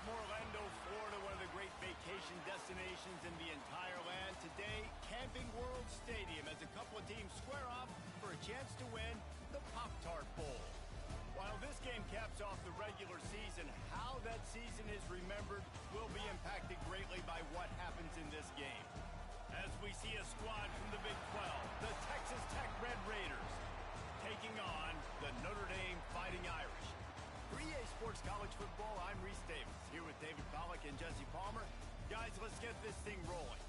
Orlando, Florida, one of the great vacation destinations in the entire land. Today, Camping World Stadium as a couple of teams square off for a chance to win the Pop-Tart Bowl. While this game caps off the regular season, how that season is remembered will be impacted greatly by what happens in this game. As we see a squad from the Big 12, the Texas Tech Red Raiders, taking on the Notre Dame Fighting Irish. For EA Sports College Football, I'm Reese Davis, here with David Pollack and Jesse Palmer. Guys, let's get this thing rolling.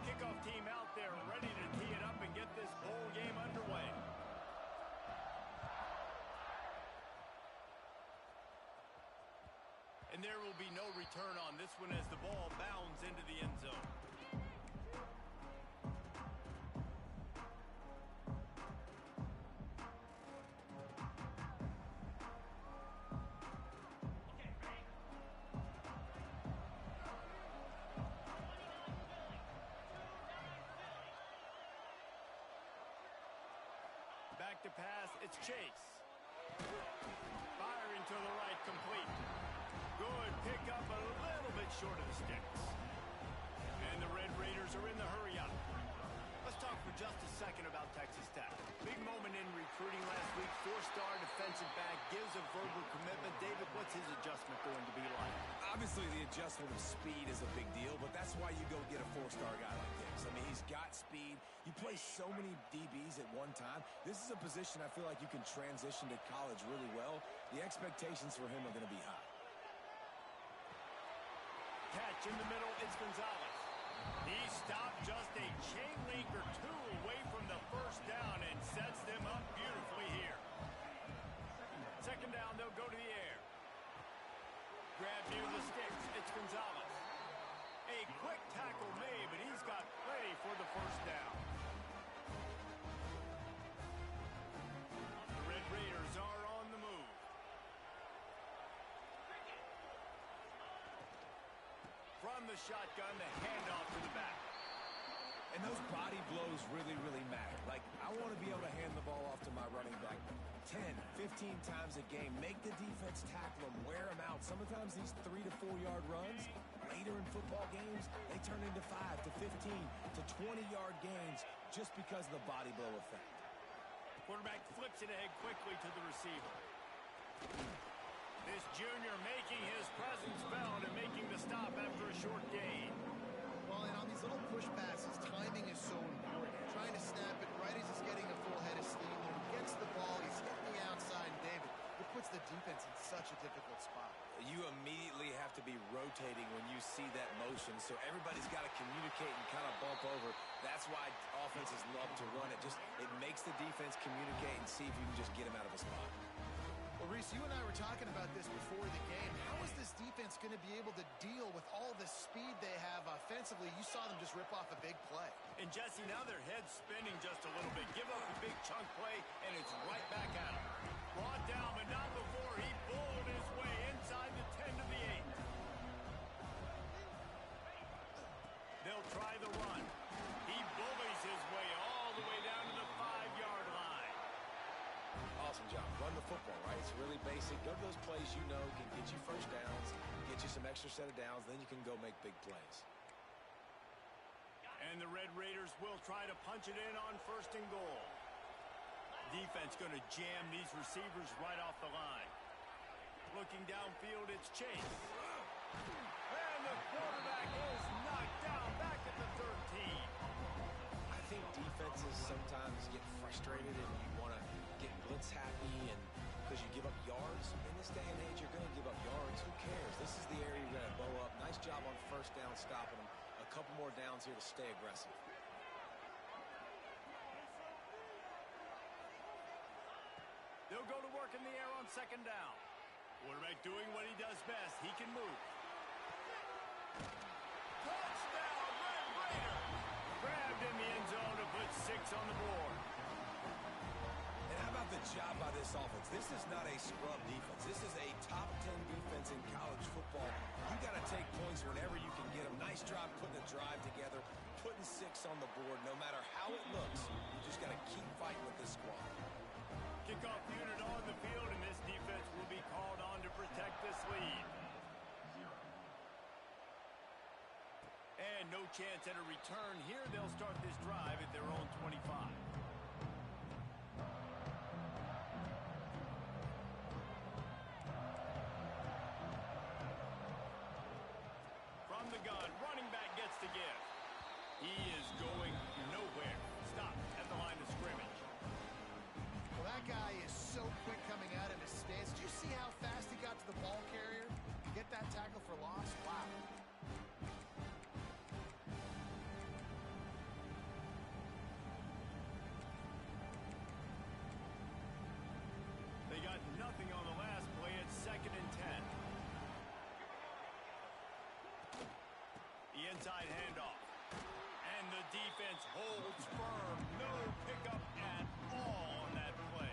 Kickoff team out there ready to tee it up and get this bowl game underway. And there will be no return on this one as the ball bounds into the end zone. Back to pass, it's Chase. Firing to the right, complete. Good pickup, a little bit short of the sticks. And the Red Raiders are in the hurry up. Let's talk for just a second about Texas Tech. Big moment in recruiting last week. Four-star defensive back gives a verbal commitment. David, what's his adjustment going to be like? Obviously, the adjustment of speed is a big deal, but that's why you go get a four-star guy like this. I mean, he's got speed. You play so many DBs at one time. This is a position I feel like you can transition to college really well. The expectations for him are going to be high. Catch in the middle, it's Gonzalez. He stopped just a chain link or two away from the first down and sets them up beautifully here. Second down, they'll go to the air. Grab near the sticks, it's Gonzalez. A quick tackle made, but he's got plenty for the first down. The Red Raiders are on the move. From the shotgun, the handoff to the back. And those body blows really, really matter. Like, I want to be able to hand the ball off to my running back 10, 15 times a game. Make the defense tackle them, wear them out. Sometimes these 3 to 4 yard runs, later in football games, they turn into 5 to 15 to 20-yard gains just because of the body blow effect. Quarterback flips it ahead quickly to the receiver. This junior making his presence felt and making the stop after a short gain. Well, and on these little push passes, timing is so important. You're trying to snap it right as he's getting a full head of steam. When he gets the ball, he's hitting the outside, and David, it puts the defense in such a difficult spot. You immediately have to be rotating when you see that motion, so everybody's got to communicate and kind of bump over. That's why offenses love to run it. It makes the defense communicate and see if you can just get him out of a spot. Well, Reese, you and I were talking about this before the game. How is this defense going to be able to deal with all the speed they have offensively? You saw them just rip off a big play. And, Jesse, now their head's spinning just a little bit. Give up a big chunk play, and it's right back at him. Brought down, but not before he bowled his way inside the 10 to the 8. They'll try the run. He bullies his way all the way down to the 5-yard line. Awesome job. Run the football, right? It's really basic. Go to those plays you know can get you first downs, get you some extra set of downs, then you can go make big plays. And the Red Raiders will try to punch it in on 1st and goal. Defense going to jam these receivers right off the line. Looking downfield, it's Chase. And the quarterback is knocked down back at the 13. I think defenses sometimes get frustrated and you want to get blitz happy and because you give up yards. In this day and age, you're going to give up yards. Who cares? This is the area you're going to bow up. Nice job on 1st down stopping them. A couple more downs here to stay aggressive. They'll go to work in the air on second down. Quarterback doing what he does best. He can move. Touchdown, Red Raiders! Grabbed in the end zone to put 6 on the board. And how about the job by this offense? This is not a scrub defense. This is a top 10 defense in college football. You got to take points whenever you can get them. Nice job putting a drive together, putting 6 on the board. No matter how it looks, you just got to keep fighting with this squad. Kickoff unit on the field, and this defense will be called on to protect this lead. And no chance at a return here. They'll start this drive at their own 25. From the gun, running back gets the give. He is going nowhere. Stop at the line of scrimmage. Well, that guy is so quick coming out of his stance. Did you see how fast he got to the ball carrier? Get that tackle for loss? Wow. They got nothing on the last play. It's 2nd and 10. The inside handoff. And the defense holds firm. No pickup at all on that play.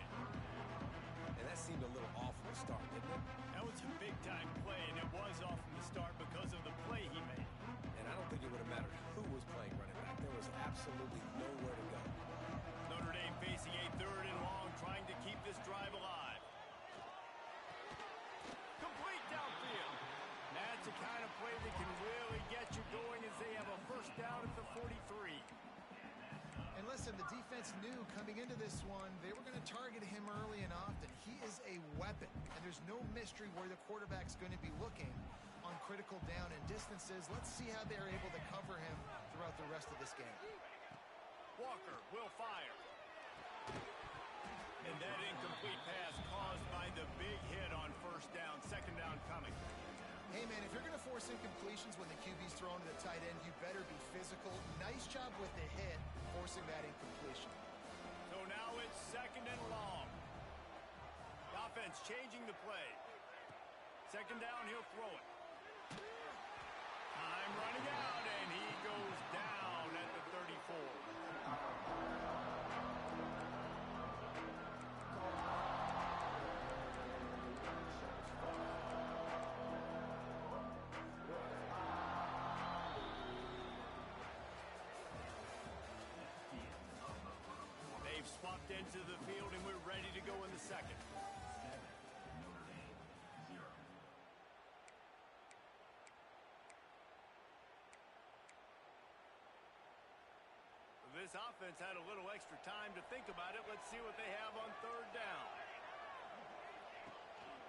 And that seemed a little off from the start, didn't it? That was a big-time play, and it was off from the start because of the play he made. And I don't think it would have mattered who was playing running back. There was absolutely nowhere to go. Notre Dame facing a 3rd and long, trying to keep this drive alive. Complete downfield. That's the kind of play that can really get you going as they have a 1st down at the 43. And listen, the defense knew coming into this one, they were going to target him early and often. He is a weapon, and there's no mystery where the quarterback's going to be looking on critical down and distances. Let's see how they're able to cover him throughout the rest of this game. Walker will fire. And that incomplete pass caused by the big hit on 1st down. 2nd down coming. Hey, man, if you're going to force incompletions when the QB's thrown to the tight end, you better be physical. Nice job with the hit, forcing that incompletion. So now it's 2nd and long. The offense changing the play. 2nd down, he'll throw it. Time running out, and he goes down at the 34. They've swapped into the field, and we're ready to go in the 2nd. This offense had a little extra time to think about it. Let's see what they have on 3rd down.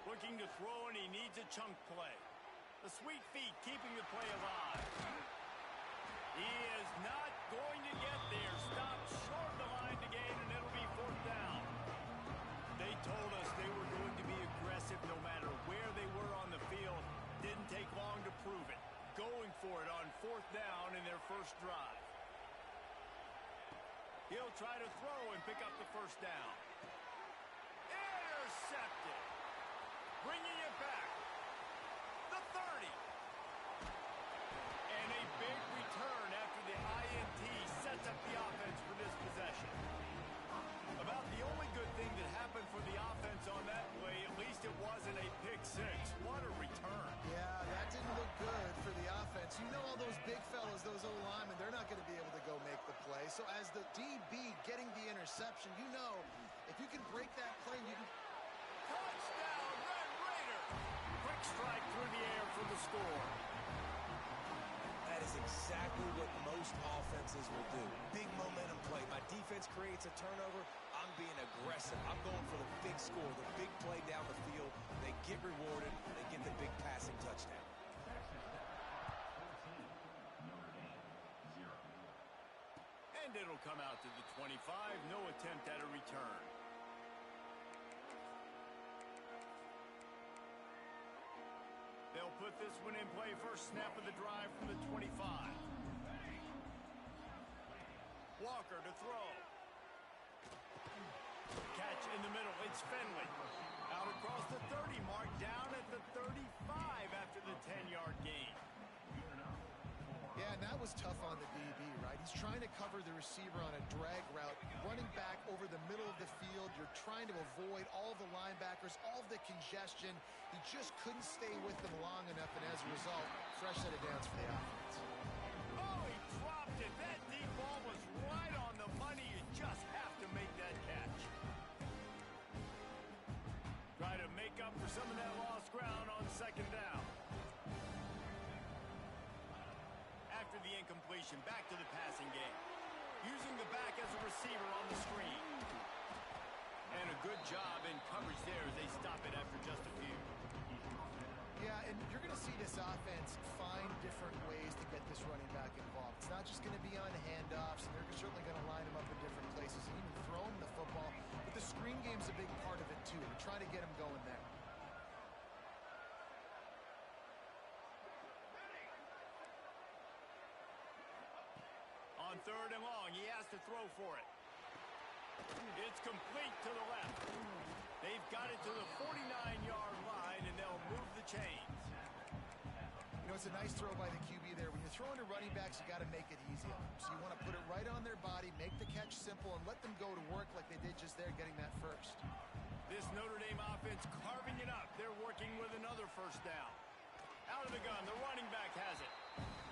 Looking to throw, and he needs a chunk play. The sweet feet keeping the play alive. He is not going to get there. Stopped short of the line to gain, and it'll be 4th down. They told us they were going to be aggressive no matter where they were on the field. Didn't take long to prove it. Going for it on 4th down in their 1st drive. He'll try to throw and pick up the 1st down. Intercepted. Bringing it back. The 30. And a big return after the INT sets up the offense for this possession. About the only good thing that happened for the offense on that play, at least it wasn't a pick 6. What a return. Yeah, that didn't look good for the offense. You know all those big fellas, those O-linemen, they're not going to be able to go make the play. So as the DB getting the interception, you know if you can break that play, you can... Touchdown, Red Raiders! Quick strike through the air for the score. That is exactly what most offenses will do. Big momentum play. My defense creates a turnover. I'm being aggressive. I'm going for the big score, the big play down the field. They get rewarded. They get the big passing touchdown. And it'll come out to the 25. No attempt at a return. They'll put this one in play. First snap of the drive from the 25. Walker to throw. Catch in the middle. It's Fenley. was tough on the DB, right? He's trying to cover the receiver on a drag route, running back over the middle of the field. You're trying to avoid all the linebackers, all the congestion. He just couldn't stay with them long enough, and as a result, fresh set of downs for the offense. Oh, he dropped it. That deep ball was right on the money. You just have to make that catch. Try to make up for some of that lost ground on second down. After the incompletion, back to the passing game. Using the back as a receiver on the screen. And a good job in coverage there as they stop it after just a few. Yeah, and you're going to see this offense find different ways to get this running back involved. It's not just going to be on handoffs, and they're certainly going to line him up in different places and even throw him the football. But the screen game's a big part of it, too. They're trying to get him going there. On third and long, he has to throw for it. It's complete to the left. They've got it to the 49-yard line, and they'll move the chains. You know, it's a nice throw by the QB there. When you're throwing to running backs, you got to make it easy on them. So you want to put it right on their body, make the catch simple, and let them go to work like they did just there, getting that first. This Notre Dame offense carving it up. They're working with another first down. Out of the gun, the running back has it.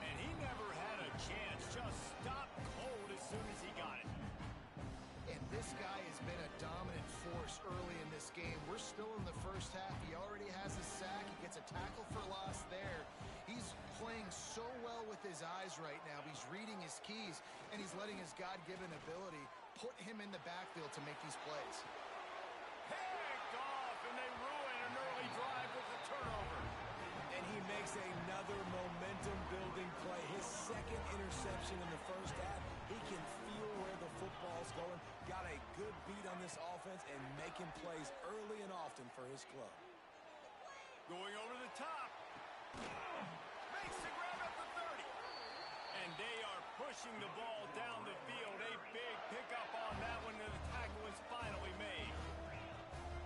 And he never had a chance. Just stopped cold as soon as he got it. And this guy has been a dominant force early in this game. We're still in the first half. He already has a sack. He gets a tackle for loss there. He's playing so well with his eyes right now. He's reading his keys, and he's letting his God-given ability put him in the backfield to make these plays. Picked off, and they ruin an early drive with the turnover. And he makes another momentum-building play. His second interception in the first half. He can feel where the football's going. Got a good beat on this offense and making plays early and often for his club. Going over the top. Makes the grab at the 30. And they are pushing the ball down the field. A big pickup on that one, and the tackle is finally made.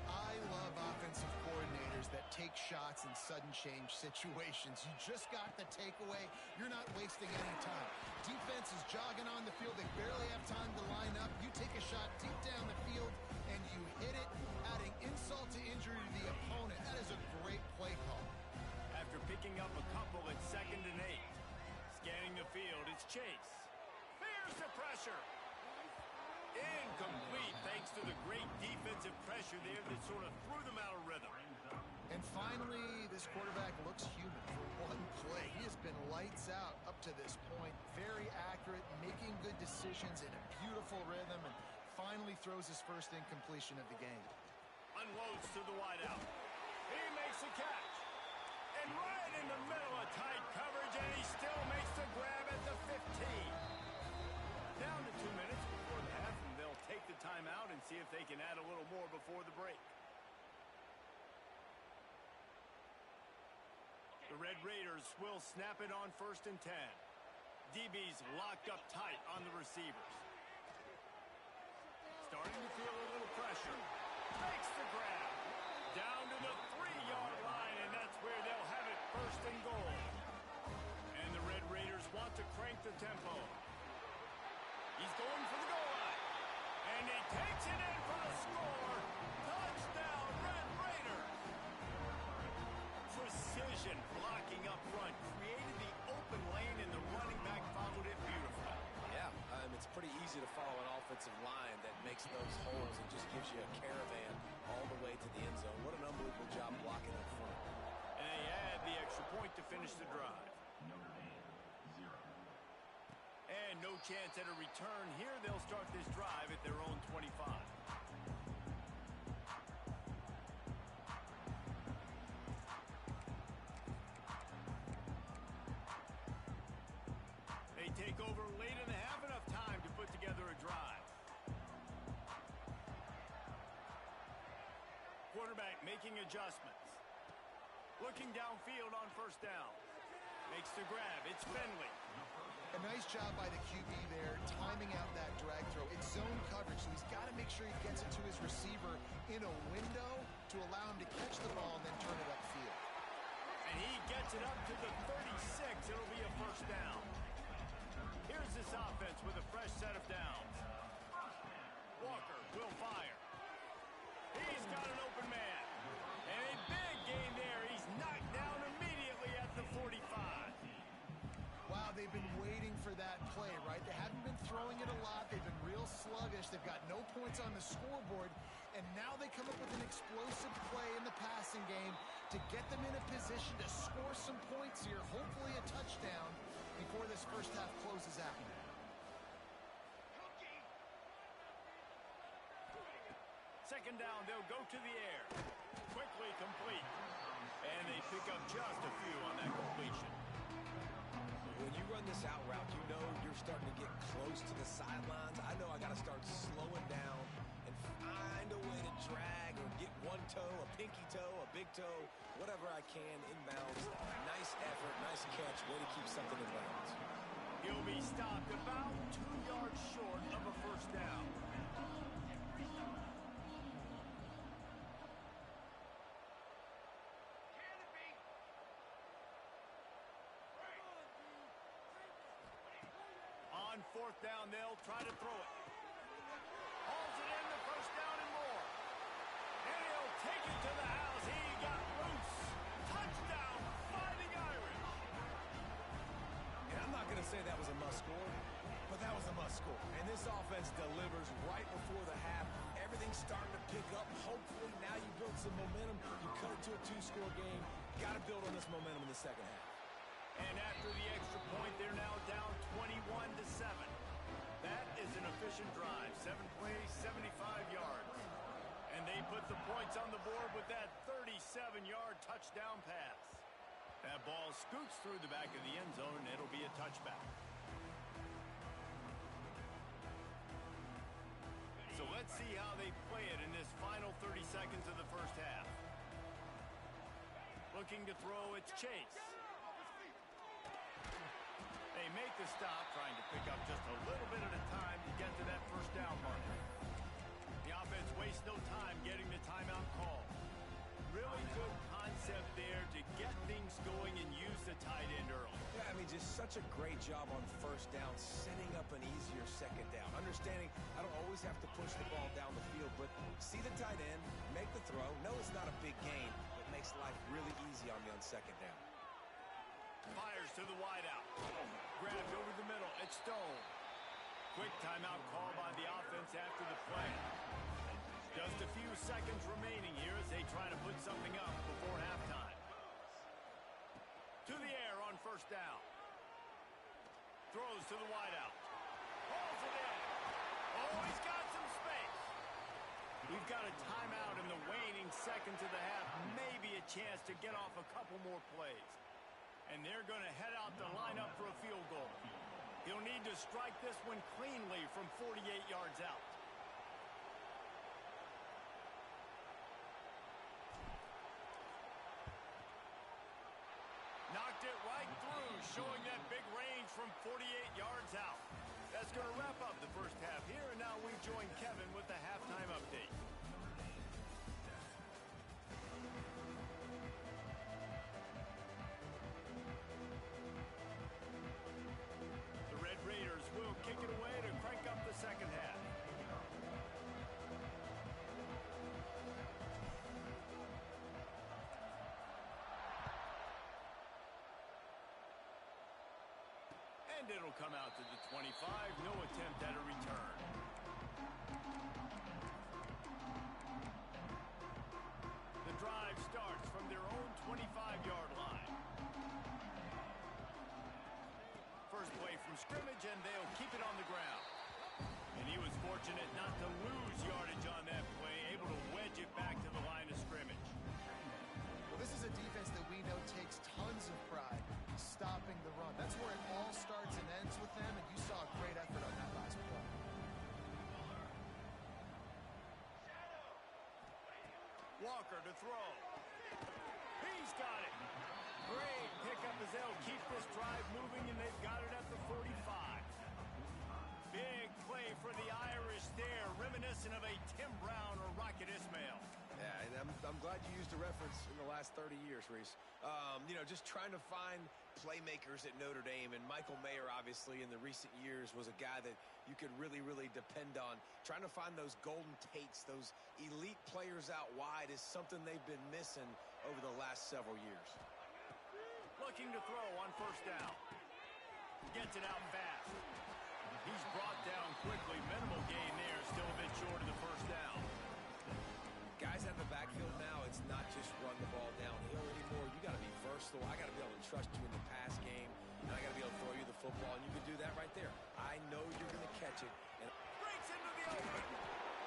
I love offensive coordinators that take shots in sudden change situations. You just got the takeaway. You're not wasting any time. Defense is jogging on the field. They barely have time to line up. You take a shot deep down the field, and you hit it, adding insult to injury to the opponent. That is a great play call. After picking up a couple at 2nd and 8. Scanning the field, it's Chase. Fears the pressure. Incomplete thanks to the great defensive pressure there that sort of threw them out of rhythm. And finally, this quarterback looks human for one play. He has been lights out up to this point. Very accurate, making good decisions in a beautiful rhythm, and finally throws his first incompletion of the game. Unloads to the wideout. He makes a catch. And right in the middle of tight coverage, and he still makes the grab at the 15. Down to 2 minutes before the half, and they'll take the timeout and see if they can add a little more before the break. The Red Raiders will snap it on 1st and 10. DB's locked up tight on the receivers. Starting to feel a little pressure. Makes the grab. Down to the 3-yard line, and that's where they'll have it 1st and goal. And the Red Raiders want to crank the tempo. He's going for the goal line. And he takes it in for the score. Touchdown, Red Raiders. Precision blocking up front. Created the open lane, and the running back followed it beautifully. Yeah, it's pretty easy to follow an offensive line that makes those holes and just gives you a caravan all the way to the end zone. What an unbelievable job blocking up front. And they add the extra point to finish the drive. And no chance at a return here. They'll start this drive at their own 25. They take over late in the half, enough time to put together a drive. Quarterback making adjustments. Looking downfield on 1st down. Makes the grab. It's Finley. A nice job by the QB there, timing out that drag throw. It's zone coverage, so he's got to make sure he gets it to his receiver in a window to allow him to catch the ball and then turn it upfield. And he gets it up to the 36. It'll be a 1st down. this offense with a fresh set of downs. Walker will fire. He's got an open man. And a big gain there. He's knocked down immediately at the 45. Wow, they've been waiting for that play, right? They haven't been throwing it a lot. They've been real sluggish. They've got no points on the scoreboard. And now they come up with an explosive play in the passing game to get them in a position to score some points here, hopefully a touchdown, before this first half closes out. Second down, they'll go to the air. Quickly complete. And they pick up just a few on that completion. When you run this out route, you know you're starting to get close to the sidelines. I know I got to start slowing down and find a way to drag or get one toe, a pinky toe, a big toe, whatever I can inbounds. Nice effort, nice catch, way to keep something in bounds. He'll be stopped about 2 yards short of a first down. On fourth down, they'll try to throw it. Hauls it in, the first down and more. And he'll take it to the house. He got loose. Touchdown, Fighting Irish. And I'm not going to say that was a must-score, but that was a must-score. And this offense delivers right before the half. Everything's starting to pick up. Hopefully now you build some momentum. You cut it to a 2-score game. Got to build on this momentum in the second half. And after the extra point, they're now down 21-7. That is an efficient drive. 7 plays, 75 yards. And they put the points on the board with that 37-yard touchdown pass. That ball scoots through the back of the end zone, and it'll be a touchback. So let's see how they play it in this final 30 seconds of the first half. Looking to throw, it's Chase. They make the stop, trying to pick up just a little bit at a time to get to that first down mark. The offense wastes no time getting the timeout call. Really good concept there to get things going and use the tight end early. Yeah, I mean, just such a great job on first down, setting up an easier second down. Understanding I don't always have to push the ball down the field, but see the tight end, make the throw. No, it's not a big gain, but makes life really easy on me on second down. Fires to the wideout. Grabbed over the middle. It's Stone. Quick timeout call by the offense after the play. Just a few seconds remaining here as they try to put something up before halftime. To the air on first down. Throws to the wideout. Hauls it in. Oh, he's got some space. We've got a timeout in the waning seconds of the half. Maybe a chance to get off a couple more plays. And they're going to head out to line up for a field goal. He'll need to strike this one cleanly from 48 yards out. Knocked it right through, showing that big range from 48 yards out. That's going to wrap up the first half here, and now we join Kevin with the halftime update. Kick it away to crank up the second half. And it'll come out to the 25. No attempt at a return. The drive starts from their own 25-yard line. First play from scrimmage, and they'll keep it on the ground. And he was fortunate not to lose yardage on that play, able to wedge it back to the line of scrimmage. Well, this is a defense that we know takes tons of pride stopping the run. That's where it all starts and ends with them, and you saw a great effort on that last play. Walker to throw. He's got it. Great pickup as they'll keep this drive moving, and they've got it at the 45. Big play for the Irish there, reminiscent of a Tim Brown or Rocket Ismail. Yeah, and I'm glad word you used to reference in the last 30 years, Reese. You know, just trying to find playmakers at Notre Dame, and Michael Mayer, obviously, in the recent years was a guy that you could really, really depend on. Trying to find those golden takes, those elite players out wide is something they've been missing over the last several years. Looking to throw on first down. Gets it out fast. He's brought down quickly. Minimal gain there. Still a bit short of the first down. Guys out of the backfield now, it's not just run the ball downhill anymore. You got to be versatile. I got to be able to trust you in the pass game, and I got to be able to throw you the football, and you can do that right there. I know you're going to catch it. And breaks into the open.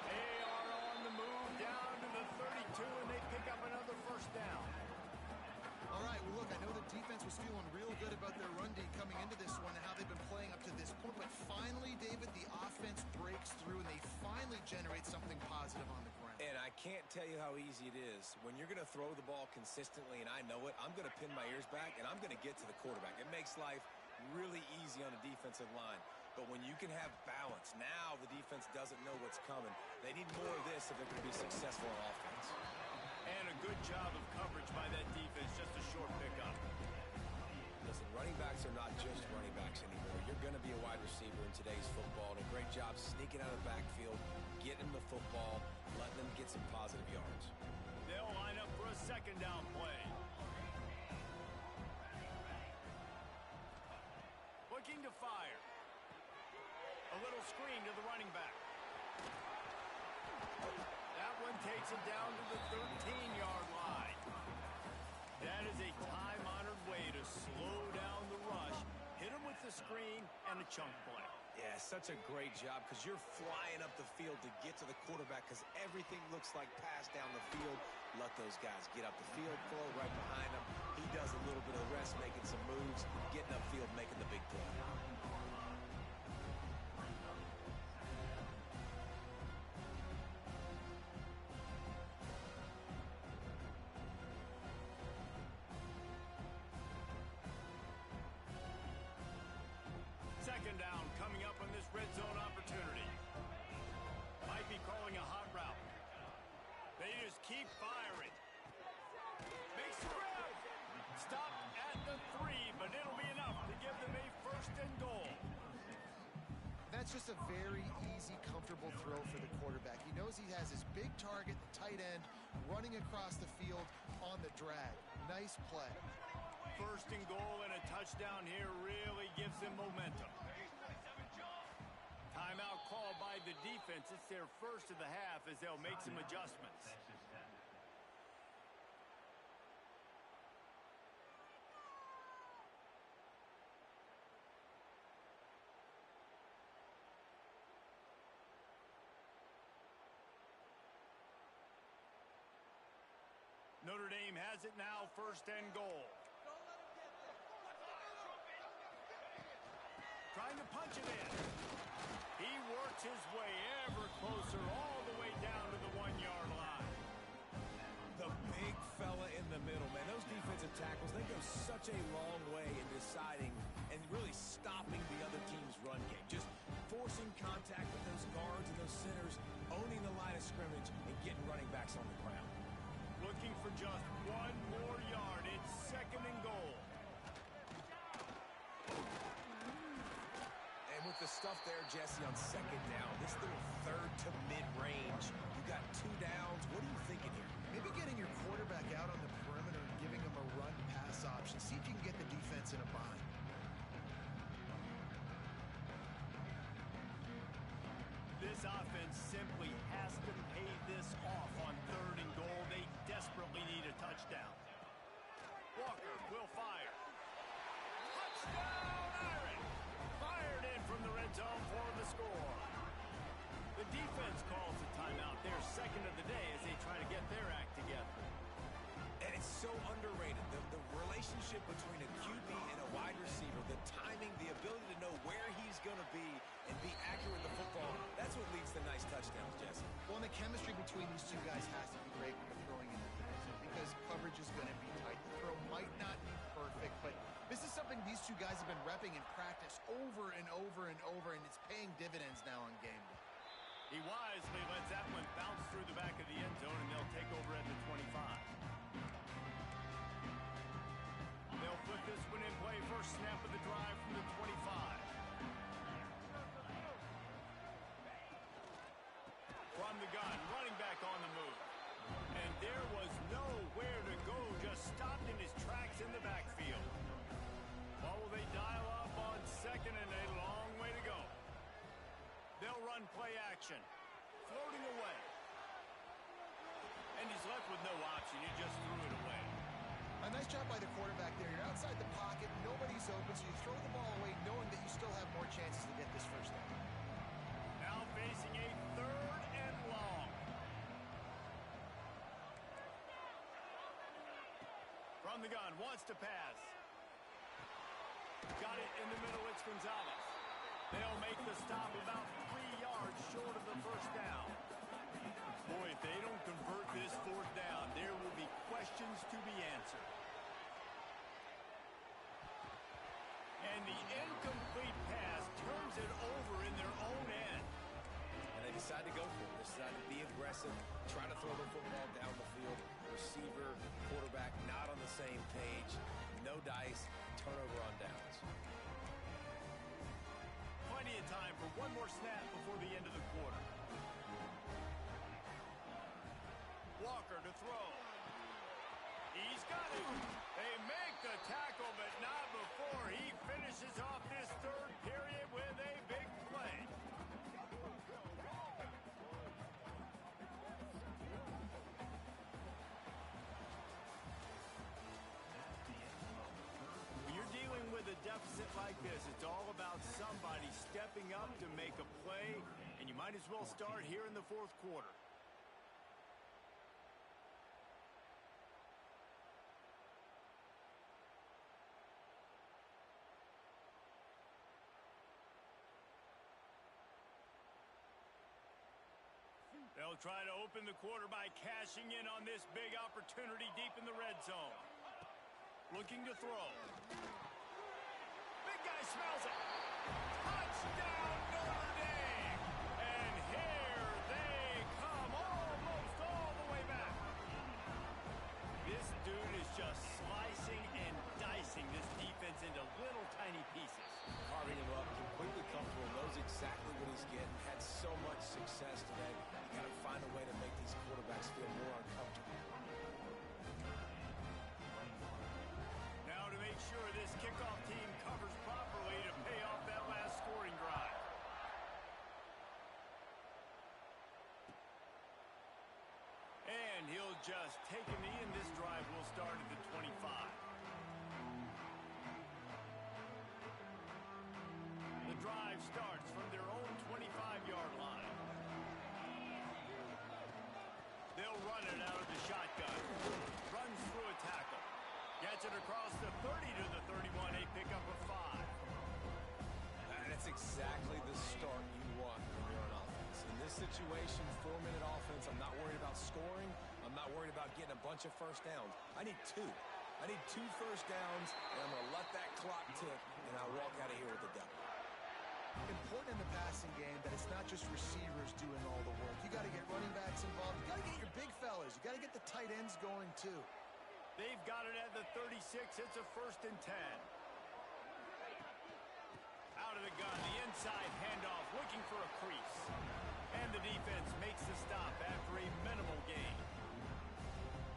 They are on the move down to the 32, and they pick up another first down. All right, well, look, I know the defense was feeling real good about their run D coming into this one and how they've been playing up to this point, but finally, David, the offense breaks through, and they finally generate something positive on the ground. And I can't tell you how easy it is. When you're going to throw the ball consistently, and I know it, I'm going to pin my ears back, and I'm going to get to the quarterback. It makes life really easy on the defensive line. But when you can have balance, now the defense doesn't know what's coming. They need more of this if they're going to be successful on offense. And a good job of coverage by that defense, just a short pickup. Listen, running backs are not just running backs anymore. You're going to be a wide receiver in today's football, and a great job sneaking out of the backfield, getting them the football, letting them get some positive yards. They'll line up for a second down play. Looking to fire. A little screen to the running back. That one takes it down to the 13-yard line. That is a time-honored way to slow down the rush, hit him with the screen, and a chunk play. Yeah, such a great job because you're flying up the field to get to the quarterback because everything looks like pass down the field. Let those guys get up the field, throw right behind him. He does a little bit of the rest, making some moves, getting upfield, making the big play. Second down coming up on this red zone opportunity. Might be calling a hot route. They just keep firing. Makes the grab. Stop at the 3, but it'll be enough to give them a first and goal. That's just a very easy, comfortable throw for the quarterback. He knows he has his big target, the tight end, running across the field on the drag. Nice play. First and goal and a touchdown here really gives them momentum. Timeout called by the defense. It's their first of the half as they'll make some adjustments. Notre Dame has it now, first and goal. Trying to punch it in. He works his way ever closer all the way down to the 1-yard line. The big fella in the middle, man. Those defensive tackles, they go such a long way in deciding and really stopping the other team's run game. Just forcing contact with those guards and those centers, owning the line of scrimmage, and getting running backs on the ground. Looking for just one more yard. It's second and goal. And with the stuff there, Jesse, on second down, this little third to mid-range, you got 2 downs. What are you thinking here? Maybe getting your quarterback out on the perimeter and giving him a run-pass option. See if you can get the defense in a bind. This offense simply has to pay this off on third and goal. They desperately need a touchdown. Walker will fire. Touchdown, Iron! Fired in from the red zone for the score. The defense calls a timeout. Their second of the day as they try to get their act together. And it's so underrated. The relationship between a QB and a wide receiver, the timing, the ability to know where he's going to be and be accurate with the football, that's what leads to nice touchdowns, Jesse. Well, and the chemistry between these two guys has to be great when you're throwing in the position because coverage is going to be tight. The throw might not be perfect, but this is something these two guys have been repping in practice over and over and over, and it's paying dividends now on game day. He wisely lets that one bounce through the back of the end zone, and they'll take over at the 25. There was nowhere to go, just stopped in his tracks in the backfield. What will they dial up on second and a long way to go? They'll run play action. Floating away. And he's left with no option. He just threw it away. A nice job by the quarterback there. You're outside the pocket. Nobody's open, so you throw the ball away knowing that you still have more chances to get this first down. Now facing a third and long. From the gun, wants to pass. Got it in the middle, it's Gonzalez. They'll make the stop about 3 yards short of the first down. Boy, if they don't convert this fourth down, there will be questions to be answered. And the incomplete pass turns it over in their own end. And they decide to go for it. They decide to be aggressive, try to throw the football down the field. Receiver, quarterback, not on the same page. No dice, turnover on downs. Plenty of time for one more snap before the end of the quarter. Walker to throw. He's got it. They make the tackle, but not before he finishes off this third period with a big play. When you're dealing with a deficit like this, it's all about somebody stepping up to make a play, and you might as well start here in the fourth quarter. They'll try to open the quarter by cashing in on this big opportunity deep in the red zone. Looking to throw. Big guy smells it. Touchdown, Notre Dame! And here they come, almost all the way back. This dude is just slicing and dicing this defense into little tiny pieces. Carving him up, completely comfortable, knows exactly what he's getting, had so much success today. You got to find a way to make these quarterbacks feel more uncomfortable. Now to make sure this kickoff team covers properly to pay off that last scoring drive. And he'll just take a knee, and this drive will start at the 25. The drive starts from their own 25-yard line. They'll run it out of the shotgun. Runs through a tackle. Gets it across the 30 to the 31. A pickup of 5. That's exactly the start you want when you're on offense. In this situation, 4-minute offense, I'm not worried about scoring. I'm not worried about getting a bunch of first downs. I need 2. I need 2 first downs, and I'm going to let that clock tick, and I'll walk out of here with the W. Important in the passing game that it's not just receivers doing all the work. You got to get running backs involved. You got to get your big fellas. You got to get the tight ends going too. They've got it at the 36. It's a 1st and 10. Out of the gun, the inside handoff, looking for a crease. And the defense makes the stop after a minimal gain.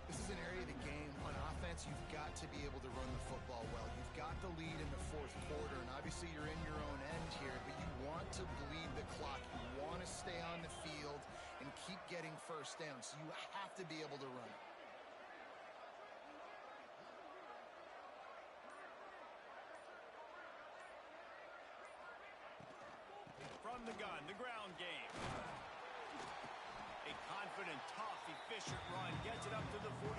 This is an area of the game on offense you've got to be able to run the football well. You've got the lead in the fourth quarter, and obviously you're in your own end here, but you want to bleed the clock. You want to stay on the field and keep getting first downs. So you have to be able to run it. From the gun, the ground game. A confident, tough, efficient run gets it up to the 44.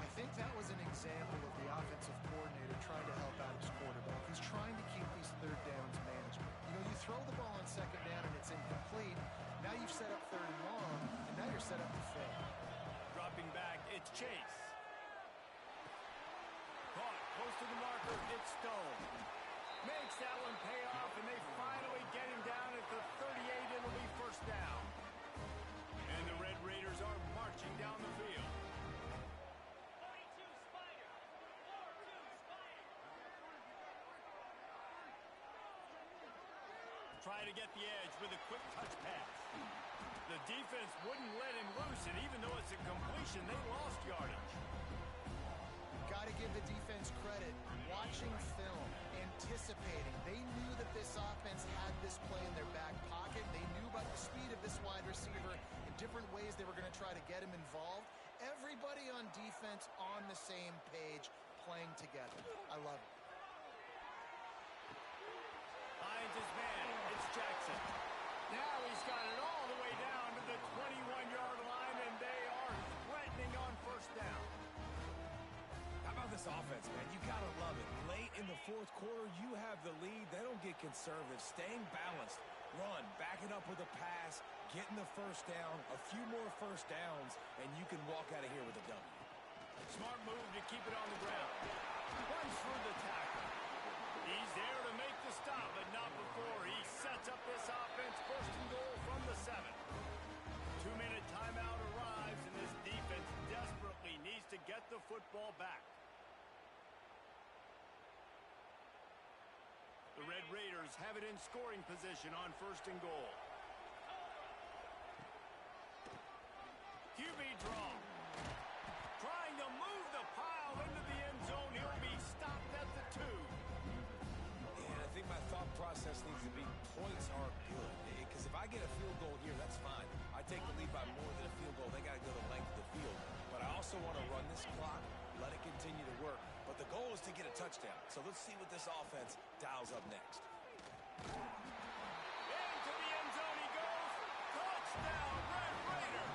I think that was an example of the offensive coordinator trying to help out his quarterback. He's trying to keep these third downs manageable. You know, you throw the ball on second down and it's incomplete. Now you've set up third and long, and now you're set up to fail. Dropping back, it's Chase. Caught close to the marker, it's Stone. Makes that one pay off, and they finally get him down at the 38. It'll be first down. And the Red Raiders are marching down the field. try to get the edge with a quick touch pass. The defense wouldn't let him loose, and even though it's a completion, they lost yardage. Got to give the defense credit. Watching film, anticipating. They knew that this offense had this play in their back pocket. They knew about the speed of this wide receiver and different ways they were going to try to get him involved. Everybody on defense on the same page, playing together. I love it. Finds his man. It's Jackson. Now he's got it all the way down to the 21-yard line, and they are threatening on first down. How about this offense, man? You got to love it. Late in the fourth quarter, you have the lead. They don't get conservative. Staying balanced. Run. Back it up with a pass. Getting the first down. A few more first downs, and you can walk out of here with a W. Smart move to keep it on the ground. Runs through the tackle. He's there to make the stop, but not before he sets up this offense. First and goal from the 7. 2-minute timeout arrives, and this defense desperately needs to get the football back. The Red Raiders have it in scoring position on first and goal. QB draw. Trying to move the pile into the end zone. He'll be stopped at the 2. And I think my thought process needs to be points are good. Because if I get a field goal here, that's fine. I take the lead by more than a field goal. They got to go the length of the field. But I also want to run this clock, let it continue to work. But the goal is to get a touchdown. So let's see what this offense dials up next. Into the end zone he goes. Touchdown, Red Raider.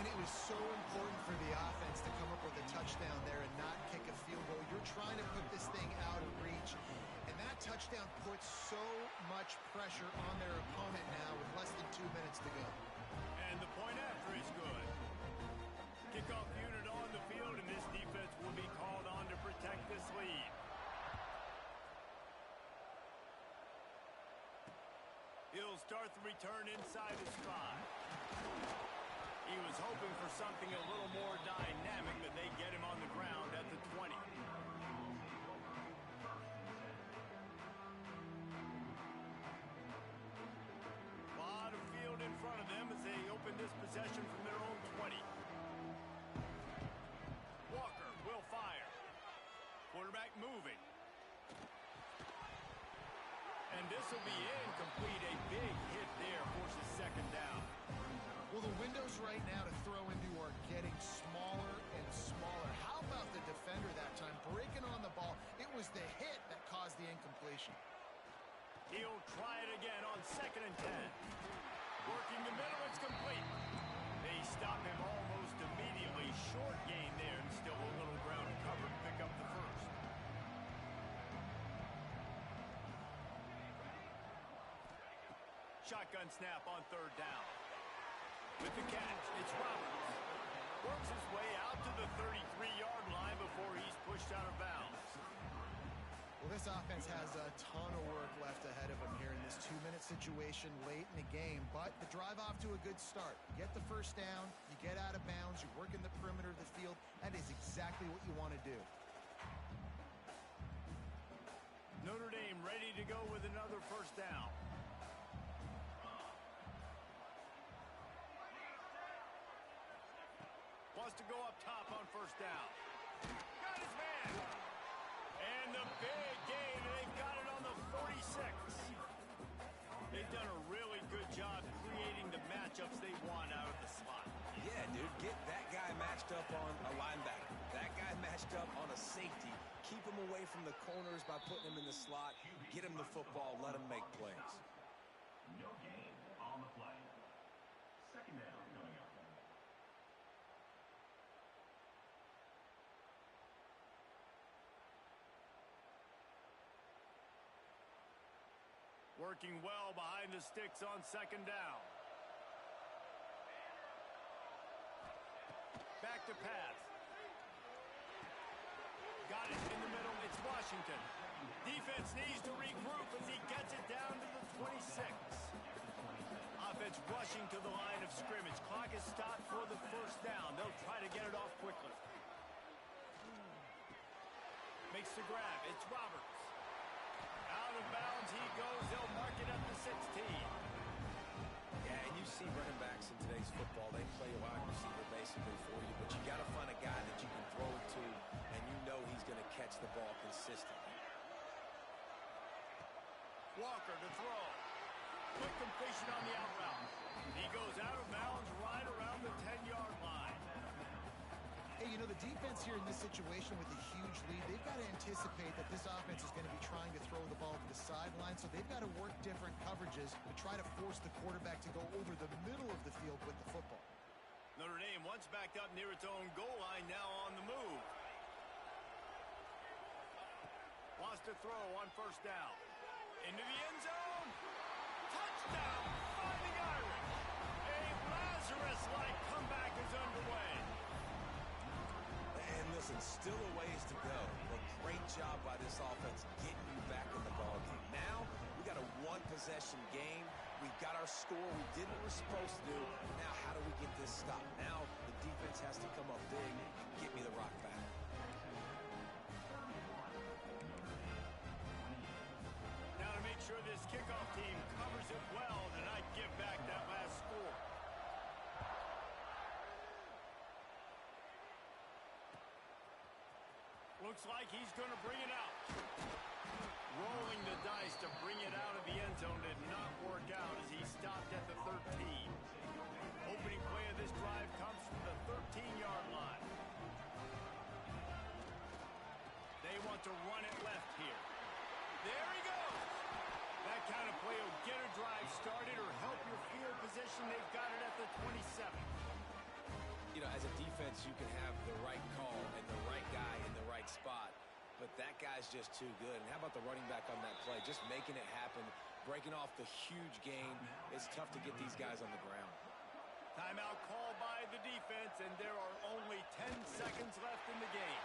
And it was so important for the offense to come up with a touchdown there and not kick a field goal. You're trying to put this thing out of reach. And that touchdown puts so much pressure on their opponent now with less than 2 minutes to go. And the point after is good. Kickoff unit on the field, and this defense will be called on to protect this lead. He'll start the return inside his 5. He was hoping for something a little more dynamic, but they get him on the ground at the 20. Lot of field in front of them as they open this possession from their own 20. Walker will fire. Quarterback moving. And this will be incomplete. A big hit there forces second down. Well, the windows right now to throw into are getting smaller and smaller. How about the defender that time breaking on the ball? It was the hit that caused the incompletion. He'll try it again on 2nd and 10. Working the middle, it's complete. They stop him almost immediately. Short gain there, and still a little ground covered. Pick up the first. Shotgun snap on 3rd down. With the catch, it's Roberts. Works his way out to the 33-yard line before he's pushed out of bounds. Well, this offense has a ton of work left ahead of them here in this 2-minute situation late in the game, but the drive off to a good start. You get the first down, you get out of bounds, you work in the perimeter of the field. That is exactly what you want to do. Notre Dame ready to go with another first down. Wants to go up top on first down. Got his man. And the big gain, and they've got it on the 46. They've done a really good job creating the matchups they want out of the slot. Yeah, dude, get that guy matched up on a linebacker. That guy matched up on a safety. Keep him away from the corners by putting him in the slot. Get him the football. Let him make plays. No gain on the play. Second down coming up. Working well behind the sticks on 2nd down. Back to pass. Got it in the middle. It's Washington. Defense needs to regroup as he gets it down to the 26. Offense rushing to the line of scrimmage. Clock is stopped for the first down. They'll try to get it off quickly. Makes the grab. It's Roberts. Out out of bounds he goes. They'll mark it at the 16. Yeah, and you see running backs in today's football, they play a wide receiver basically for you, but you got to find a guy that you can throw it to, and you know he's going to catch the ball consistently. Walker to throw. Quick completion on the out route. He goes out of bounds right around the 10-yard line. Hey, you know, the defense here in this situation with a huge lead, they've got to anticipate that this offense is going to be trying to throw the ball to the sideline, so they've got to work different coverages to try to force the quarterback to go over the middle of the field with the football. Notre Dame once backed up near its own goal line, now on the move. Wants to throw on first down. Into the end zone. Touchdown, Fighting Irish. A Lazarus-like comeback is underway. And listen, still a ways to go, but great job by this offense getting you back in the ballgame. Now, we got a one-possession game. We got our score. We did what we're supposed to do. Now, how do we get this stopped? Now, the defense has to come up big and get me the rock back. Now to make sure this kickoff team covers it well to not give back that last score. Looks like he's going to bring it out. Rolling the dice to bring it out of the end zone did not work out as he stopped at the 13. Opening play of this drive comes from the 13-yard line. They want to run it left here. There he goes. That kind of play will get a drive started or help your field position. They've got it at the 27. You know, as a defense, you can have the right call and the right guy in the right spot, but that guy's just too good. And how about the running back on that play? Just making it happen, breaking off the huge gain. It's tough to get these guys on the ground. Timeout called by the defense, and there are only 10 seconds left in the game.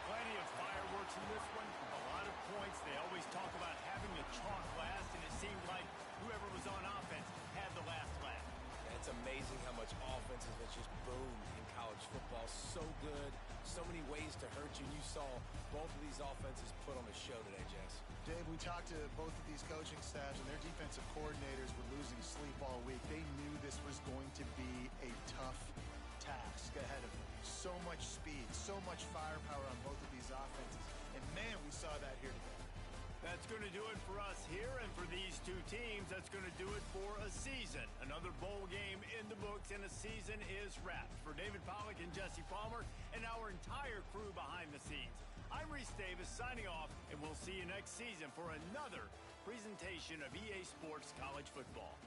Plenty of fireworks in this one. A lot of points. They always talk about having the chalk last, and it seemed like whoever was on offense had the last laugh. It's amazing how much offense has just boomed in college football. So good, so many ways to hurt you. You saw both of these offenses put on a show today, Jess. Dave, we talked to both of these coaching staffs, and their defensive coordinators were losing sleep all week. They knew this was going to be a tough task ahead of them. So much speed, so much firepower on both of these offenses. And, man, we saw that here today. That's going to do it for us here, and for these two teams, that's going to do it for a season. Another bowl game in the books, and a season is wrapped. For David Pollack and Jesse Palmer and our entire crew behind the scenes, I'm Reese Davis signing off, and we'll see you next season for another presentation of EA Sports College Football.